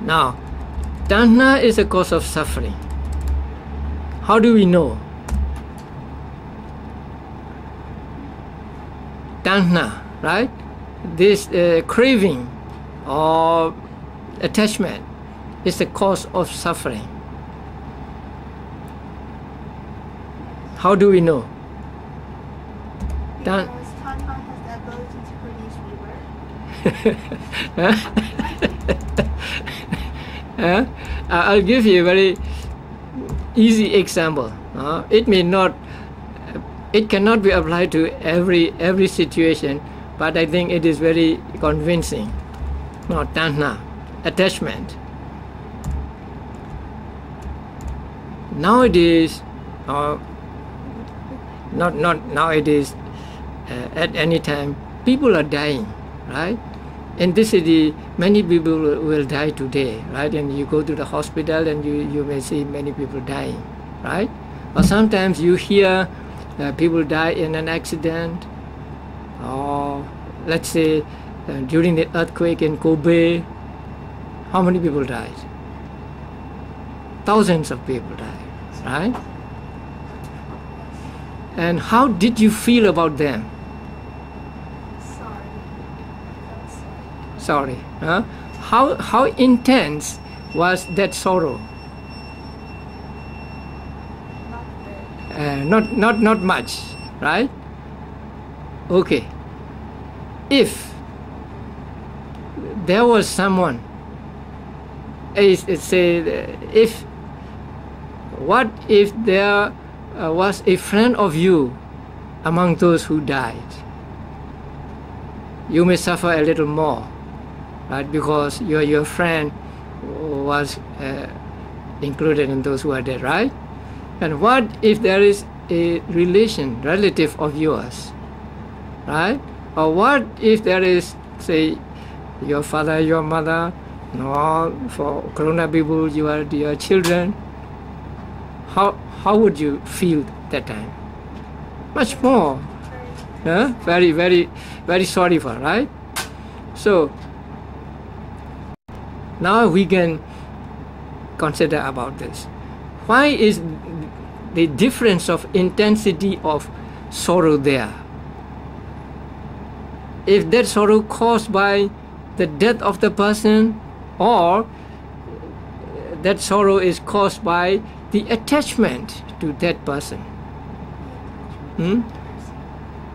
Now, tanha is a cause of suffering. How do we know? Tanha, right? This craving or attachment is the cause of suffering. How do we know? Because tanha has the ability to produce river. I'll give you a very easy example. It may not, it cannot be applied to every situation, but I think it is very convincing. No, tanha, attachment. Nowadays, not nowadays, at any time, people are dying, right? In this city, many people will die today, right? And you go to the hospital and you may see many people dying, right? Or sometimes you hear people die in an accident, or let's say during the earthquake in Kobe, how many people died? Thousands of people died, right? And how did you feel about them? Sorry. Huh? How intense was that sorrow? Not much, right? Okay. If there was someone, what if there was a friend of you among those who died? You may suffer a little more, right? Because your friend was included in those who are dead, right? And what if there is a relative of yours, right? Or what if there is, say, your father, your mother, or for Corona people, your children? How would you feel that time? Much more. Very, very, very sorry for, right? So now we can consider about this. Why is the difference of intensity of sorrow there? If that sorrow caused by the death of the person, or that sorrow is caused by the attachment to that person.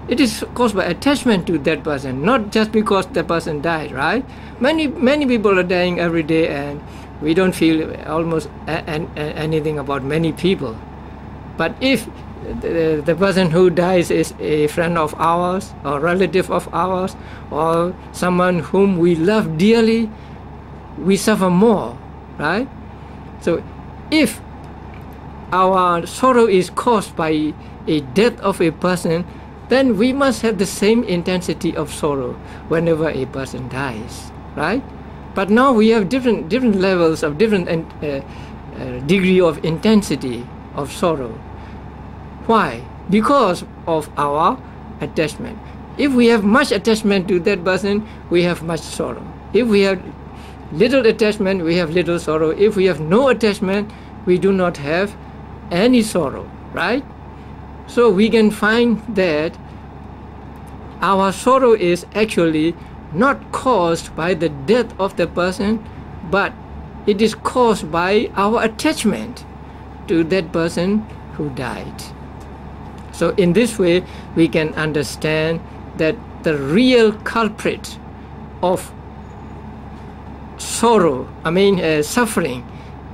It is caused by attachment to that person, not just because the person died, right? Many people are dying every day, and we don't feel almost anything about many people. But if the person who dies is a friend of ours, or relative of ours, or someone whom we love dearly, we suffer more, right? So if our sorrow is caused by a death of a person, then we must have the same intensity of sorrow whenever a person dies, right? But now we have different levels of different degree of intensity of sorrow. Why? Because of our attachment. If we have much attachment to that person, we have much sorrow. If we have little attachment, we have little sorrow. If we have no attachment, we do not have any sorrow, right? So we can find that our sorrow is actually not caused by the death of the person, but it is caused by our attachment to that person who died. So in this way, we can understand that the real culprit of suffering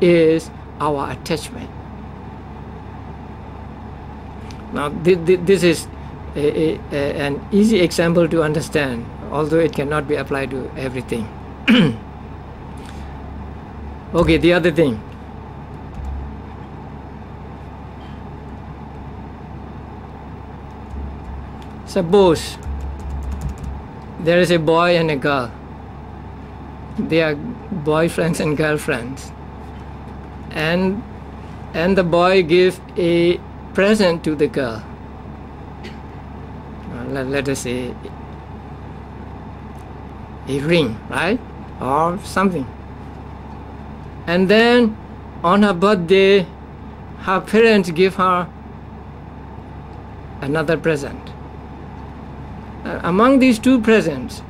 is our attachment. Now, this is an easy example to understand, although it cannot be applied to everything. Okay, the other thing. Suppose there is a boy and a girl. They are boyfriends and girlfriends. And the boy gives a present to the girl. Let us say a ring, right? Or something. And then on her birthday, her parents give her another present. Among these two presents,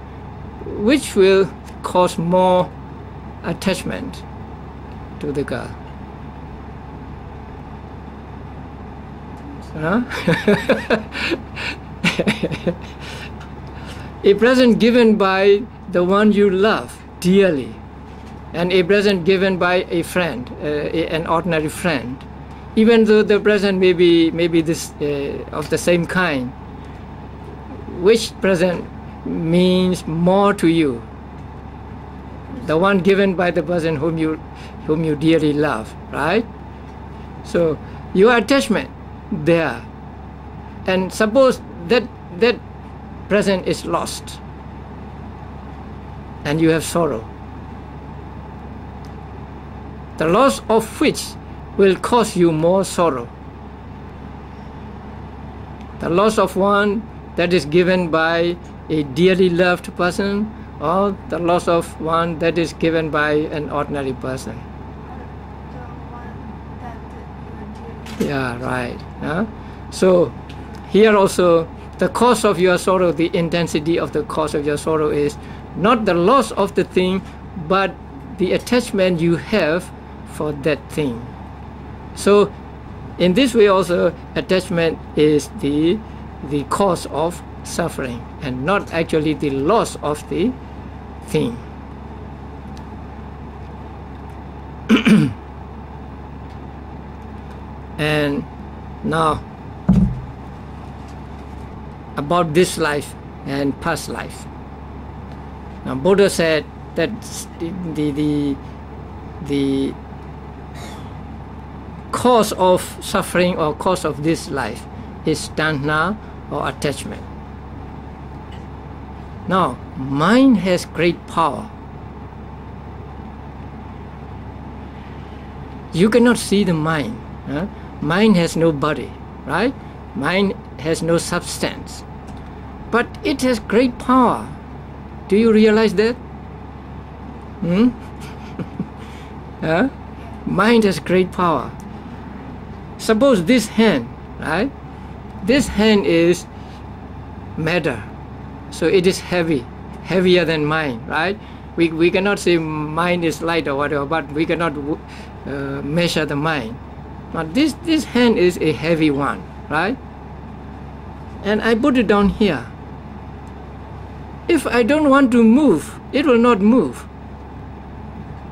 which will cause more attachment to the girl? Huh? A present given by the one you love dearly, and a present given by a friend, an ordinary friend, even though the present may be this of the same kind. Which present means more to you? The one given by the person whom you dearly love, right? So your attachment there, and suppose that present is lost, and you have sorrow, the loss of which will cause you more sorrow. The loss of one that is given by a dearly loved person, or the loss of one that is given by an ordinary person. Yeah, right. Huh? So here also, the cause of your sorrow, the intensity of the cause of your sorrow is not the loss of the thing, but the attachment you have for that thing. So in this way also, attachment is the cause of suffering, and not actually the loss of the thing. And now about this life and past life. Now Buddha said that the cause of suffering or cause of this life is tanha or attachment. Now, mind has great power. You cannot see the mind. Huh? Mind has no body, right? Mind has no substance. But it has great power. Do you realize that? Huh? Mind has great power. Suppose this hand, right? This hand is matter, so it is heavy, heavier than mind, right? We cannot say mind is light or whatever, but we cannot measure the mind. But this hand is a heavy one, right? And I put it down here. If I don't want to move, it will not move.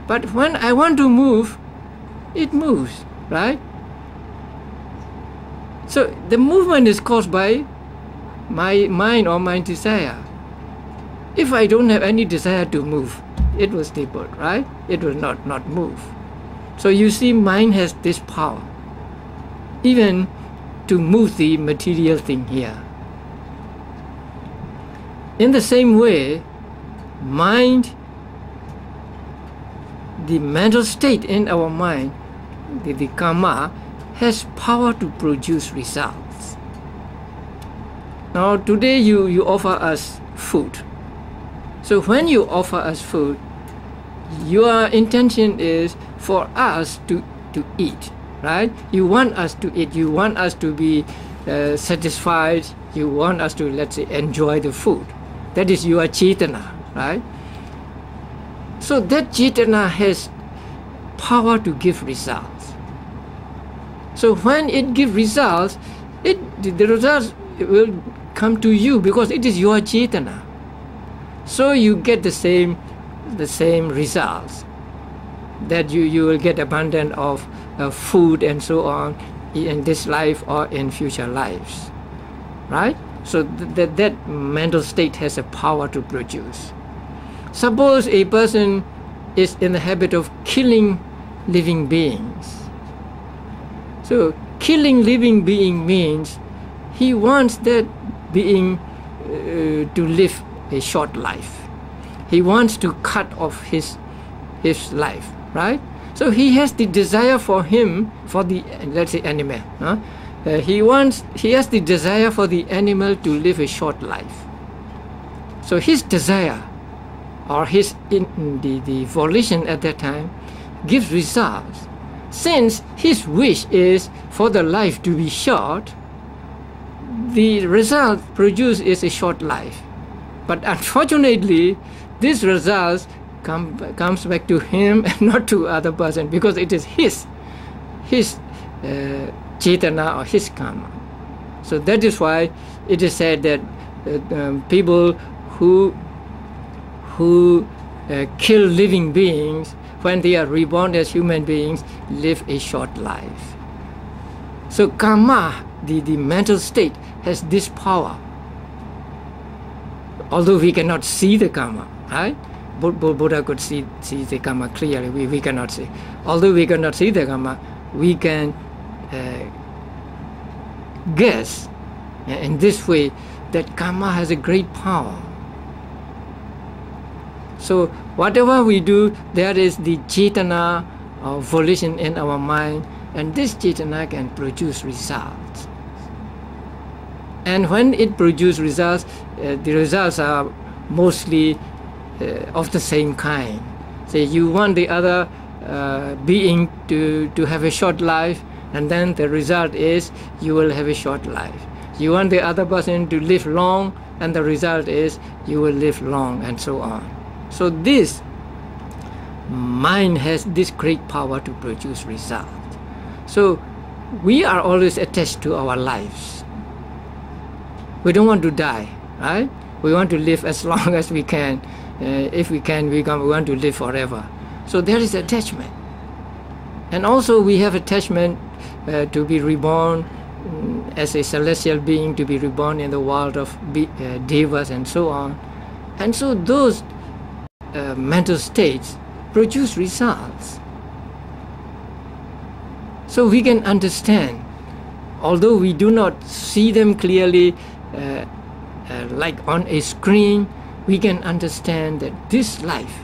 But when I want to move, it moves, right? So the movement is caused by my mind or my desire. If I don't have any desire to move, it will stay put, right? It will not move. So you see, mind has this power, even to move the material thing here. In the same way, mind, the mental state in our mind, the karma, has power to produce results. Now today you offer us food. So when you offer us food, your intention is for us to eat, right? You want us to eat, you want us to be satisfied, you want us to, let's say, enjoy the food. That is your cetana, right? So that cetana has power to give results. So when it gives results, the results will come to you because it is your cetana. So you get the same results, that you will get abundance of food and so on in this life or in future lives, right? So that mental state has a power to produce. Suppose a person is in the habit of killing living beings. So killing living being means he wants that being to live a short life. He wants to cut off his life, right? So he has the desire for the, let's say, animal. Huh? He has the desire for the animal to live a short life. So his desire, or the volition at that time, gives results. Since his wish is for the life to be short, the result produced is a short life. But unfortunately, this result comes back to him and not to other person, because it is his chetana or his karma. So that is why it is said that people who kill living beings, when they are reborn as human beings, live a short life. So karma, the mental state, has this power. Although we cannot see the karma, right? Buddha could see the karma clearly. We cannot see. Although we cannot see the karma, we can guess in this way that karma has a great power. So whatever we do, there is the chetana or volition in our mind, and this chetana can produce results. And when it produces results, the results are mostly of the same kind. Say you want the other being to have a short life, and then the result is you will have a short life. You want the other person to live long, and the result is you will live long, and so on. So this mind has this great power to produce results. So we are always attached to our lives. We don't want to die, right? We want to live as long as we can. If we can, we want to live forever. So there is attachment. And also we have attachment to be reborn as a celestial being, to be reborn in the world of devas and so on. And so those mental states produce results. So we can understand, although we do not see them clearly like on a screen, we can understand that this life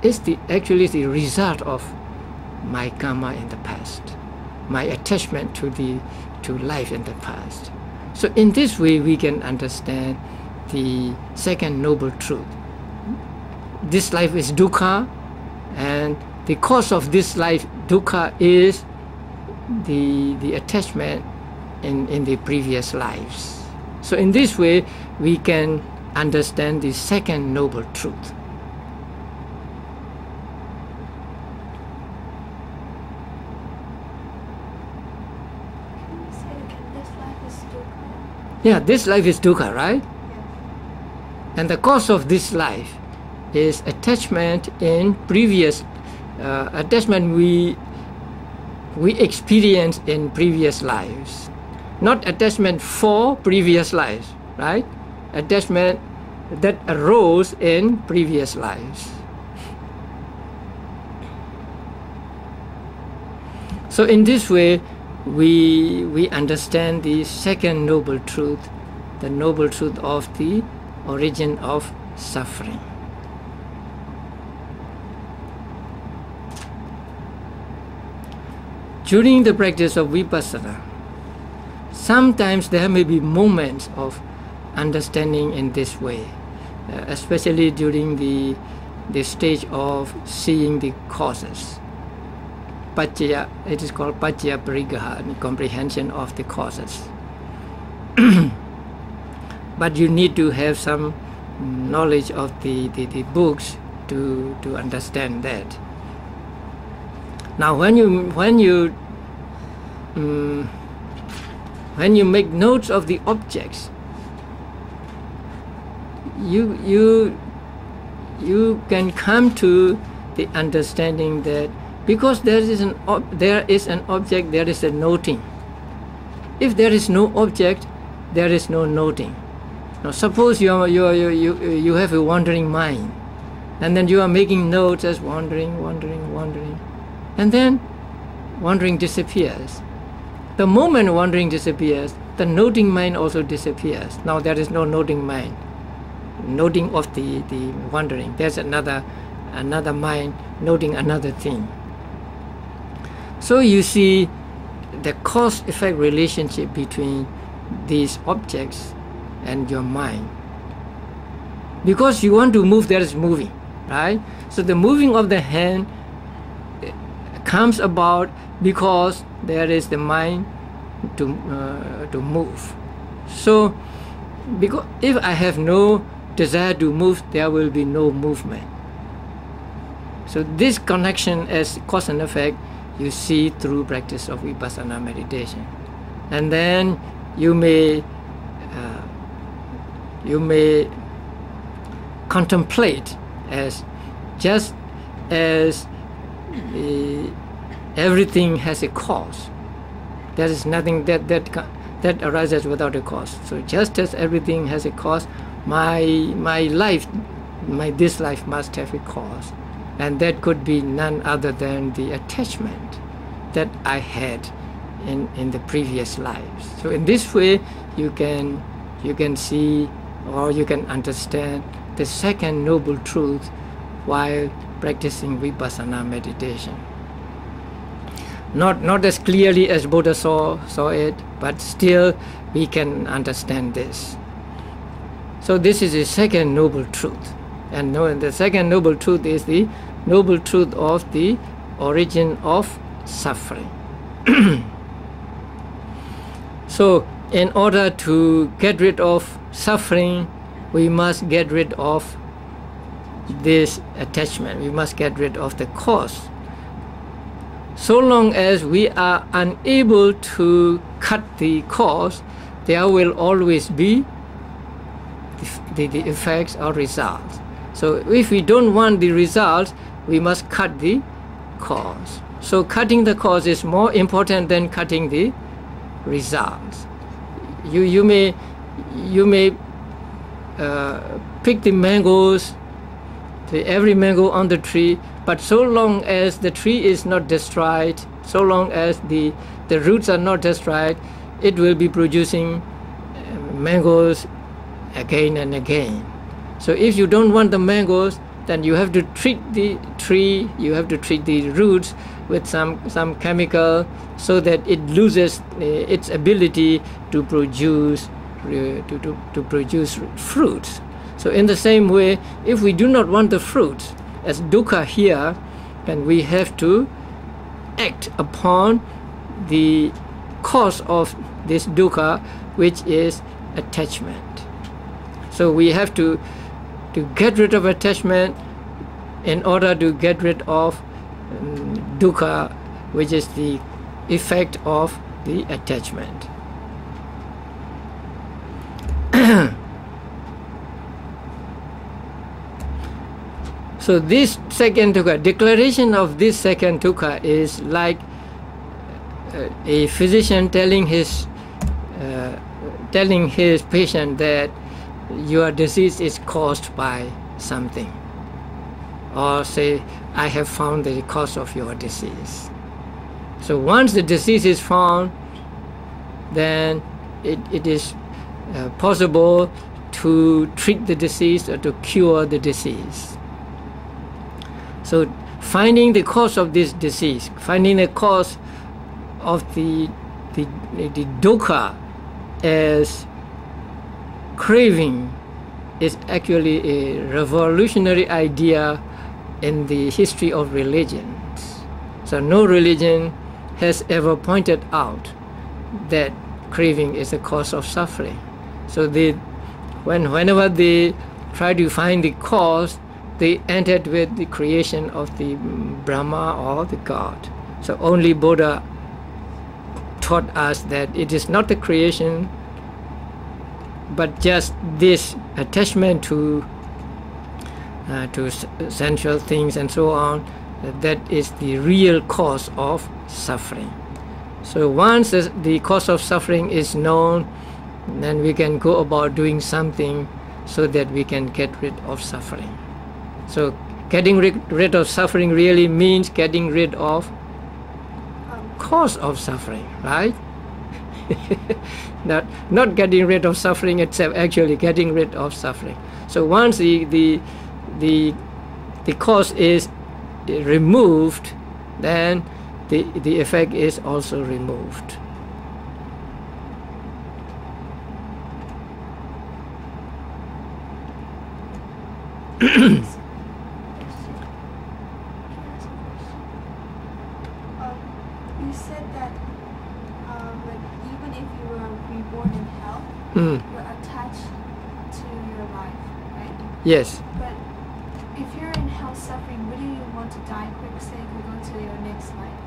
is actually the result of my karma in the past, my attachment to life in the past. So in this way we can understand the second noble truth. This life is dukkha, and the cause of this life, dukkha, is the attachment in the previous lives. So in this way we can understand the second noble truth. Can you say again, this life is dukkha? Yeah, this life is dukkha, right? Yes. And the cause of this life is attachment in previous attachment we experienced in previous lives, not attachment for previous lives, right? Attachment that arose in previous lives. So in this way we understand the second noble truth, the noble truth of the origin of suffering. During the practice of vipassana, sometimes there may be moments of understanding in this way, especially during the stage of seeing the causes. Paccaya, it is called paccaya parigraha, comprehension of the causes. But you need to have some knowledge of the books to understand that. Now when you make notes of the objects, you can come to the understanding that because there is an object, there is a noting. If there is no object, there is no noting. Now suppose you have a wandering mind, and then you are making notes as wandering, and then wandering disappears. The moment wandering disappears, the noting mind also disappears. Now there is no noting mind, noting of the wandering. There's another mind noting another thing. So you see the cause-effect relationship between these objects and your mind. Because you want to move, there is moving, right? So the moving of the hand comes about because there is the mind to move. So because if I have no desire to move, there will be no movement. So this connection as cause and effect you see through practice of vipassana meditation. And then you may contemplate as just as everything has a cause. There is nothing that arises without a cause. So just as everything has a cause, my life, this life must have a cause, and that could be none other than the attachment that I had in the previous lives. So in this way, you can see or you can understand the second noble truth while practicing vipassana meditation. Not as clearly as Buddha saw it, but still we can understand this. So this is the second noble truth. And the second noble truth is the noble truth of the origin of suffering. So in order to get rid of suffering, we must get rid of this attachment. We must get rid of the cause. So long as we are unable to cut the cause, there will always be the effects or results. So if we don't want the results, we must cut the cause. So cutting the cause is more important than cutting the results. You may pick the mangoes, every mango on the tree, but so long as the tree is not destroyed, so long as the roots are not destroyed, it will be producing mangoes again and again. So if you don't want the mangoes, then you have to treat the tree, you have to treat the roots with some chemical so that it loses its ability to produce fruits. So in the same way, if we do not want the fruits as dukkha here, then we have to act upon the cause of this dukkha, which is attachment. So we have to get rid of attachment in order to get rid of dukkha, which is the effect of the attachment. So this second dukkha, declaration of this second dukkha is like a physician telling his patient that your disease is caused by something, or say, I have found the cause of your disease. So once the disease is found, then it is possible to treat the disease or to cure the disease. So finding the cause of this disease, finding the cause of the dukkha as craving is actually a revolutionary idea in the history of religions. So no religion has ever pointed out that craving is a cause of suffering. So whenever they try to find the cause, they ended with the creation of the Brahma or the God. So only Buddha taught us that it is not the creation, but just this attachment to sensual things and so on, that is the real cause of suffering. So once the cause of suffering is known, then we can go about doing something so that we can get rid of suffering. So getting rid of suffering really means getting rid of cause of suffering, right? not getting rid of suffering itself, actually getting rid of suffering. So once the cause is removed, then the effect is also removed. You said that like even if you were reborn in hell, Mm. you're attached to your life, right? Yes. But if you're in hell suffering, wouldn't you want to die quick so you can go to your next life?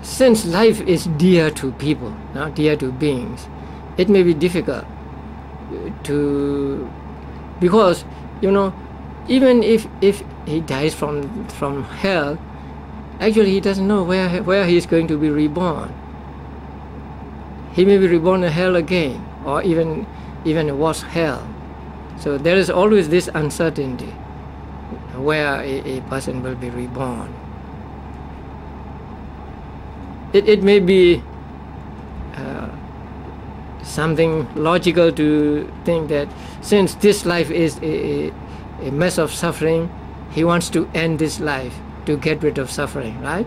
Since life is dear to people, not dear to beings, it may be difficult to, because even if he dies from hell, actually he doesn't know where he is going to be reborn. He may be reborn in hell again, or even a worse hell. So there is always this uncertainty where a person will be reborn. It may be something logical to think that since this life is a mess of suffering, he wants to end this life to get rid of suffering, right?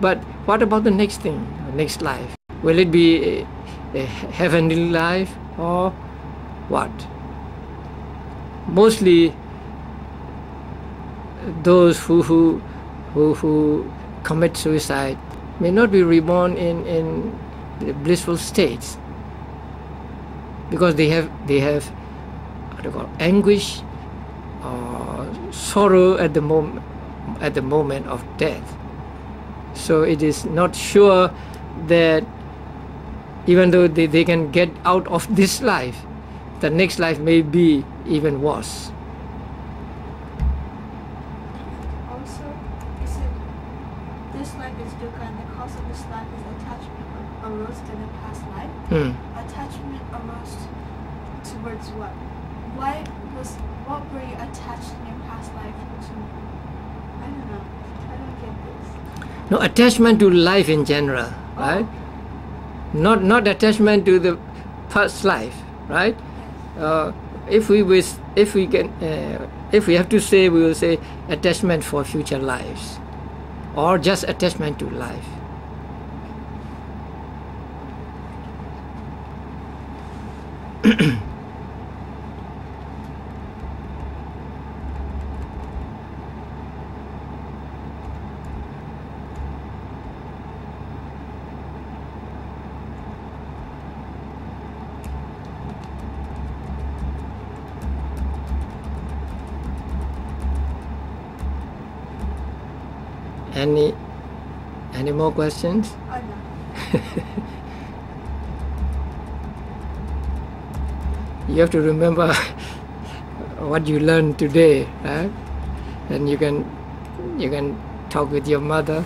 But what about the next thing, next life? Will it be a heavenly life or what? Mostly those who commit suicide may not be reborn in the blissful states, because they have what do you call, anguish or sorrow at the moment of death. So it is not sure that even though they can get out of this life, the next life may be even worse. Also, you said this life is dukkha and the cause of this life is attachment arose to the past life. Attachment arose towards what? What were you attached in your past life to? I don't know. I don't get this. No, attachment to life in general, right? Not attachment to the past life, right? If we have to say, we will say attachment for future lives, or just attachment to life. Any more questions? Oh no. You have to remember what you learned today, right? And you can talk with your mother.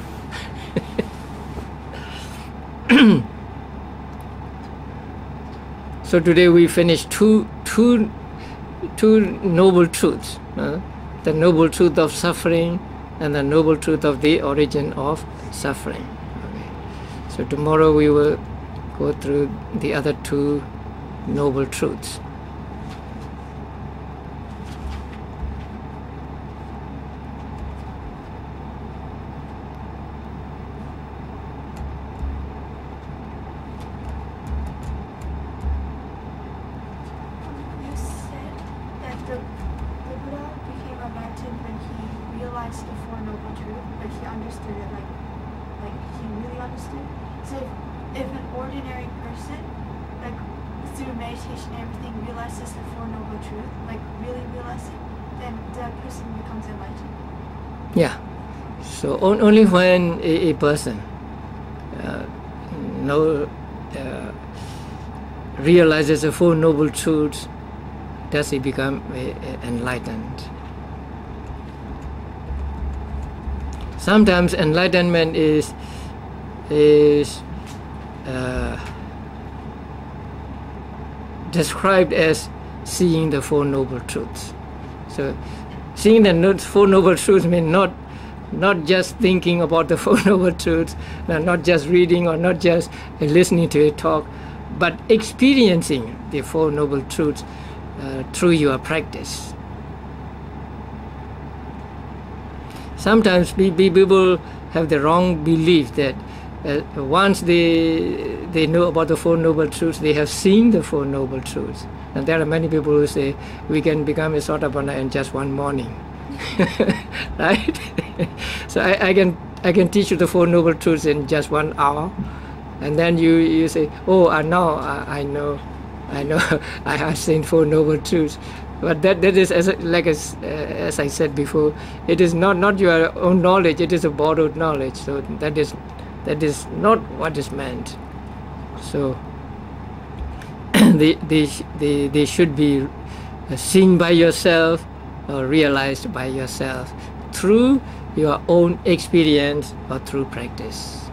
So today we finished two noble truths: the noble truth of suffering and the noble truth of the origin of suffering. Okay. So tomorrow we will go through the other two noble truths. You said that the Buddha became enlightened when he realized the Four Noble Truths, like he understood it, like he really understood. So if an ordinary person, like through meditation and everything, realizes the Four Noble Truths, like really realizing, then that person becomes enlightened. Yeah. So only when a person realizes the Four Noble Truths does he become enlightened. Sometimes enlightenment is described as seeing the Four Noble Truths. So seeing the Four Noble Truths means not just thinking about the Four Noble Truths, not just reading or not just listening to a talk, but experiencing the Four Noble Truths through your practice. Sometimes people have the wrong belief that once they they know about the Four Noble Truths, they have seen the Four Noble Truths. And there are many people who say, we can become a Sotapanna in just one morning. Right? So I can teach you the Four Noble Truths in just 1 hour. And then you say, oh, now I know, I have seen Four Noble Truths. But that is, as I said before, it is not your own knowledge, it is a borrowed knowledge. So that is not what is meant. So they should be seen by yourself or realized by yourself through your own experience or through practice.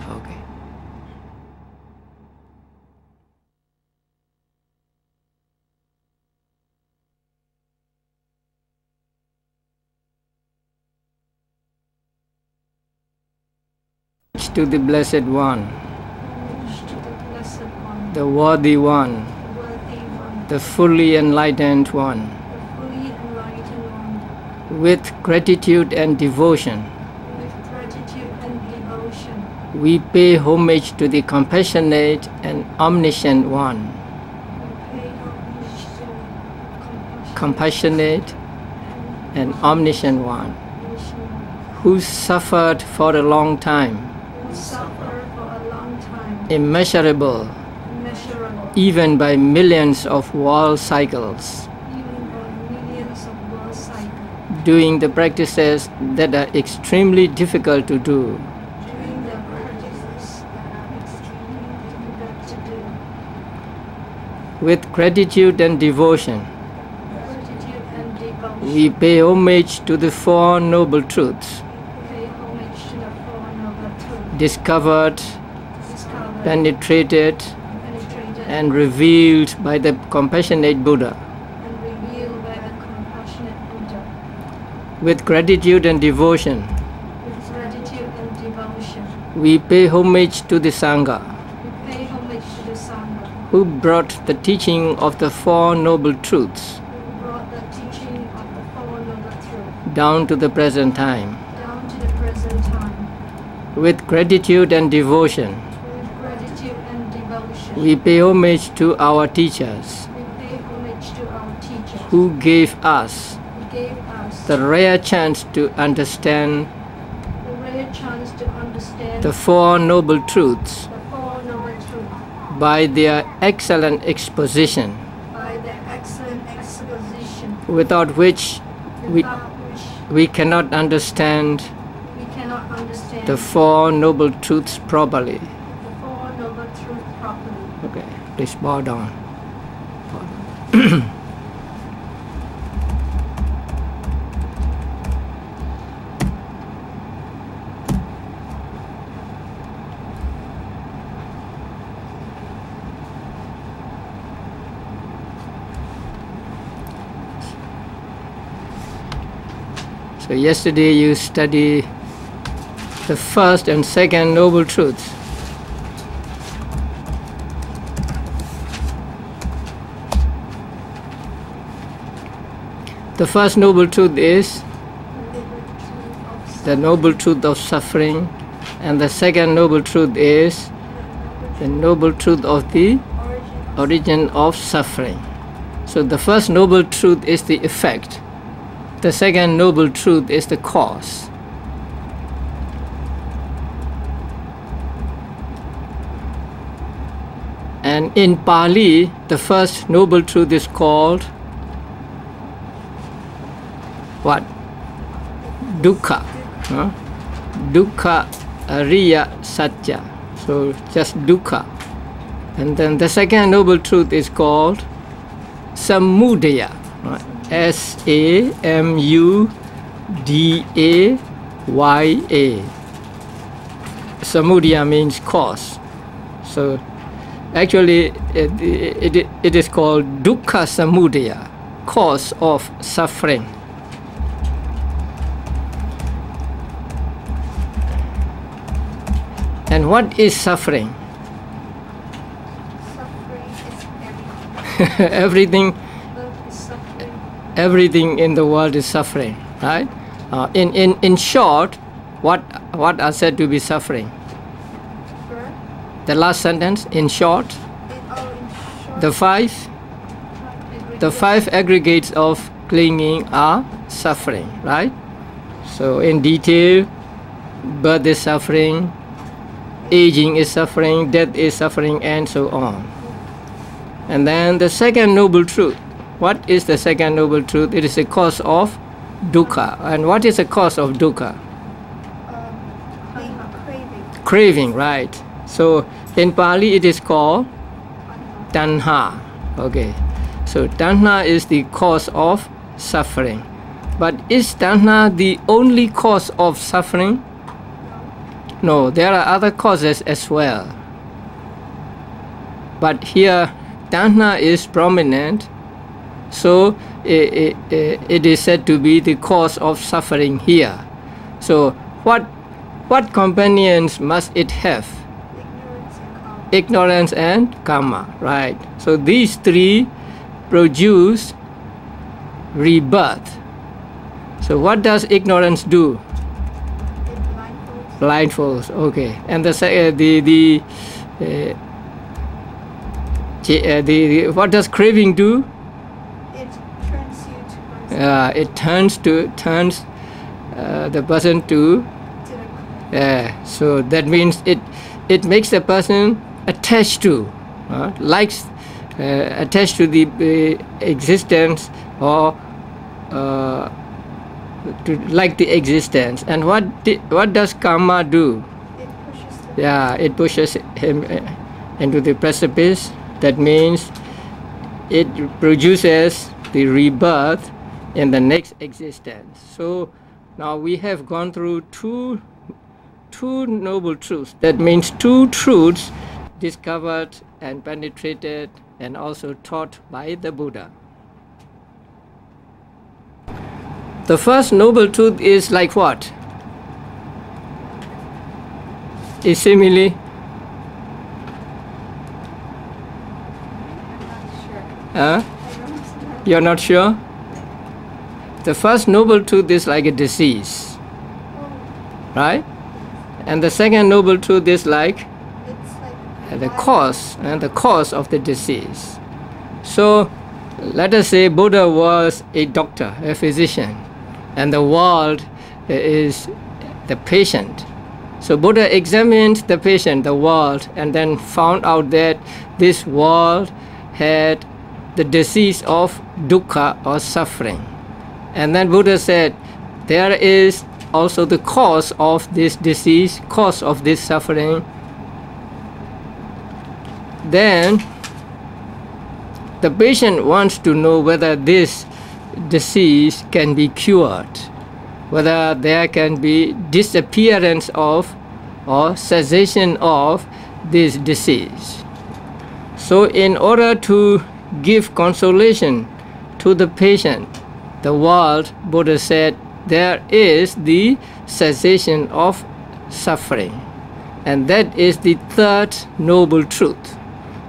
Okay. To the Blessed One, the Worthy One, the fully enlightened One, with gratitude and devotion, we pay homage to the compassionate and omniscient One, compassionate and omniscient One, who suffered for a long time, immeasurable, even by millions of world cycles, doing the practices that are extremely difficult to do, with gratitude and devotion. We pay homage to the Four Noble Truths, discovered, penetrated, and revealed by the compassionate Buddha. With gratitude and devotion, we pay homage to the Sangha, who brought the teaching of the Four Noble Truths down to the present time. With gratitude and devotion, we pay homage to our teachers, who gave us the rare chance to understand the Four Noble Truths by their excellent exposition, without which we cannot understand the Four Noble Truths properly. Okay, please bow down. Bow down. So yesterday you studied the first and second Noble Truths. The first Noble Truth is the Noble Truth of suffering, and the second Noble Truth is the Noble Truth of the origin of suffering. So the first Noble Truth is the effect. The second Noble Truth is the cause. And in Pali, the first Noble Truth is called what? Dukkha. Dukkha Ariya Satya. So just Dukkha. And then the second Noble Truth is called Samudaya. S-A-M-U-D-A-Y-A. Samudaya means cause. So actually it is called Dukkha Samudaya, cause of suffering. And what is suffering? Suffering is everything. Everything in the world is suffering, right? In short, what what are said to be suffering? Correct? The last sentence, in short, In short, the five aggregates of clinging are suffering, right? So in detail, birth is suffering, aging is suffering, death is suffering, and so on. And then the second noble truth. What is the second noble truth? It is a cause of dukkha. And what is the cause of dukkha? craving. Craving, right? So in Pali it is called tanha. Okay, so tanha is the cause of suffering. But is tanha the only cause of suffering? No, there are other causes as well. But here tanha is prominent, so it is said to be the cause of suffering here. So what companions must it have? Ignorance and karma, right? So these three produce rebirth. So what does ignorance do? Blindfolds. Okay. And what does craving do? It turns you to It turns the person to. So that means it makes the person attached to, attached to the existence, or to like the existence. And what does karma do? It pushes him into the precipice. That means it produces the rebirth in the next existence. So now we have gone through two noble truths. That means two truths discovered and penetrated and also taught by the Buddha. The first noble truth is like what? A simile? You're not sure? The first noble truth is like a disease, right? And the second noble truth is like the cause of the disease. So let us say Buddha was a doctor, a physician, and the world is the patient. So Buddha examined the patient, the world, and then found out that this world had the disease of dukkha, or suffering. And then Buddha said, there is also the cause of this disease, cause of this suffering. Then the patient wants to know whether this disease can be cured, whether there can be disappearance of or cessation of this disease. So in order to give consolation to the patient, the world, Buddha said, there is the cessation of suffering. And that is the third noble truth.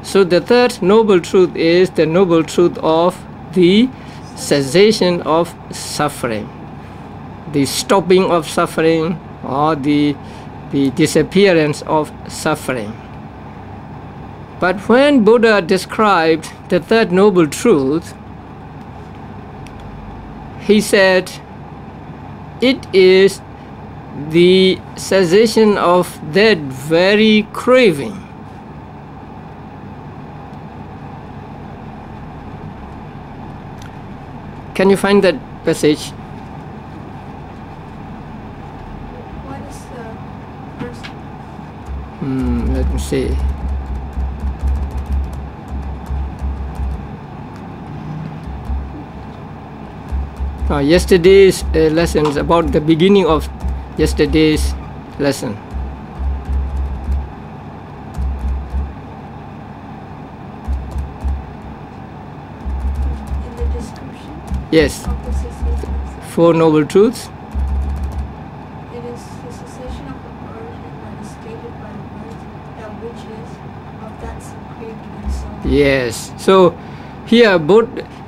So the third noble truth is the noble truth of the cessation of suffering, the stopping of suffering, or the disappearance of suffering. But when Buddha described the third noble truth, he said it is the cessation of that very craving. Can you find that passage? What is the first? Let me see. Yesterday's lessons, about the beginning of yesterday's lesson. In the description? Yes. Of the cessation. Four noble truths. It is the cessation of origin that is stated by the words, that which is of that craving and so on. Yes. So here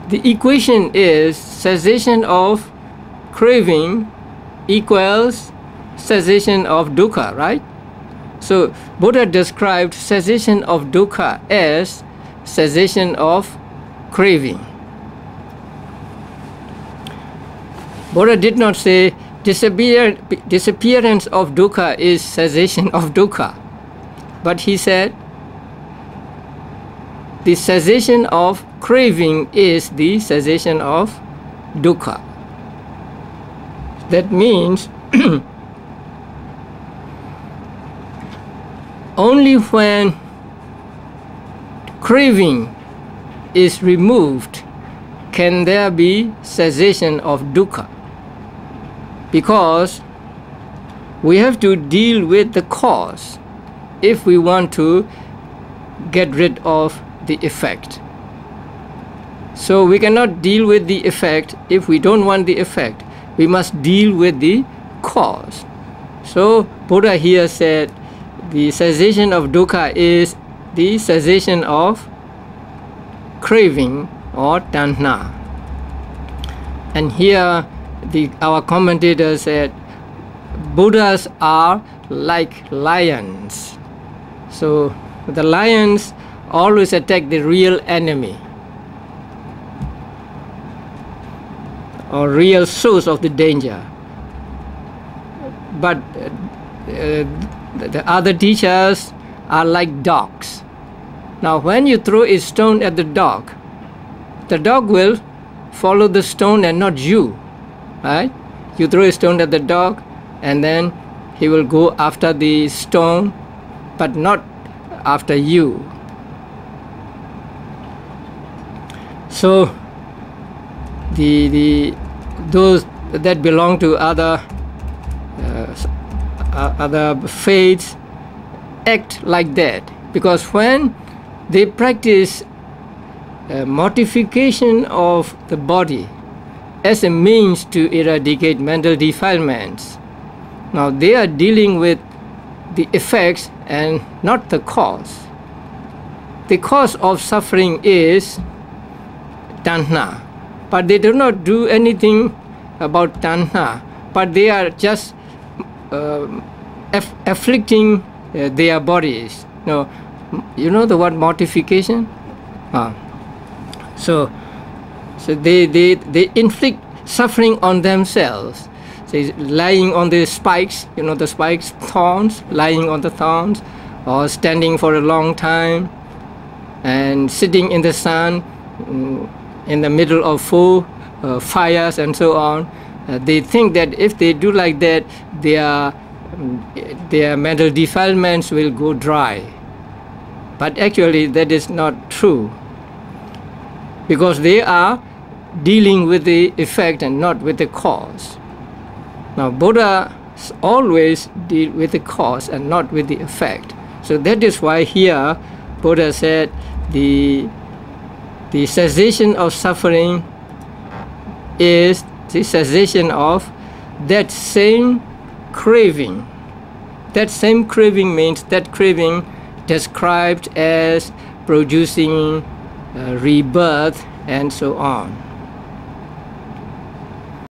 the equation is cessation of craving equals cessation of dukkha, right? So Buddha described cessation of dukkha as cessation of craving. Buddha did not say disappearance of dukkha is cessation of dukkha, but he said the cessation of craving is the cessation of dukkha. That means only when craving is removed can there be cessation of dukkha, because we have to deal with the cause if we want to get rid of the effect. So we cannot deal with the effect if we don't want the effect. We must deal with the cause. So Buddha here said the cessation of dukkha is the cessation of craving or tanha. And here our commentator said Buddhas are like lions. So the lions always attack the real enemy or real source of the danger. But the other teachers are like dogs. Now when you throw a stone at the dog will follow the stone and not you, right? You throw a stone at the dog and then he will go after the stone but not after you. So those that belong to other faiths act like that, because when they practice mortification of the body as a means to eradicate mental defilements, now they are dealing with the effects and not the cause. The cause of suffering is tanha, but they do not do anything about tanha, but they are just afflicting their bodies. No, you know the word mortification? So they inflict suffering on themselves. So lying on the spikes, you know the spikes, thorns, lying on the thorns, or standing for a long time, and sitting in the sun, in the middle of four fires and so on. They think that if they do like that, their mental defilements will go dry. But actually that is not true, because they are dealing with the effect and not with the cause. Now Buddha always deal with the cause and not with the effect. So that is why here Buddha said the cessation of suffering is the cessation of that same craving. That same craving means that craving described as producing rebirth and so on.